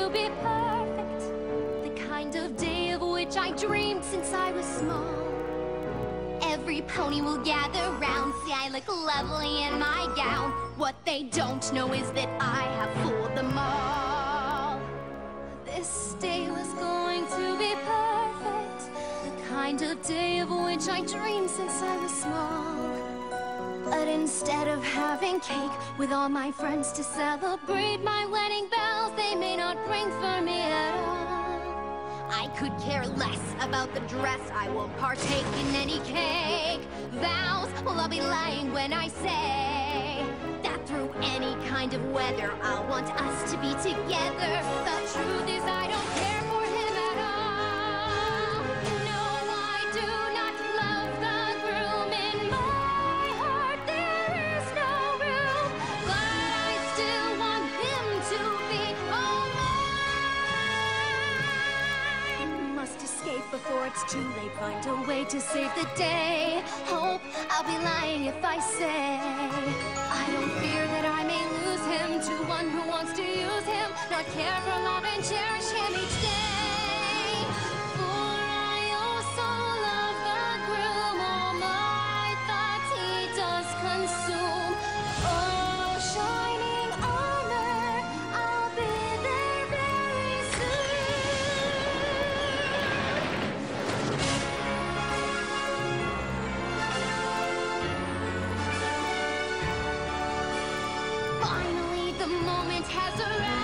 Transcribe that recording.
to be perfect, the kind of day of which I dreamed since I was small. Every pony will gather round, see I look lovely in my gown. What they don't know is that I have fooled them all. This day was going to be perfect, the kind of day of which I dreamed since I was small. But instead of having cake with all my friends to celebrate my wedding bells, they may not ring for me at all. I could care less about the dress, I won't partake in any cake. Vows, well, I'll be lying when I say that through any kind of weather I'll want us to be together. The truth is I don't care for him at all. No, I do not love the groom. In my heart there is no room, but I still want him to be all mine. Must escape before it's too late, find a way to save the day. Hope I'll be lying if I say I don't fear that I may lose him to one who wants to use him, not care for love and cherish him each day. For I also love the groom, all my thoughts he does consume. Oh, shining armor, I'll be there very soon. Finally, the moment has arrived.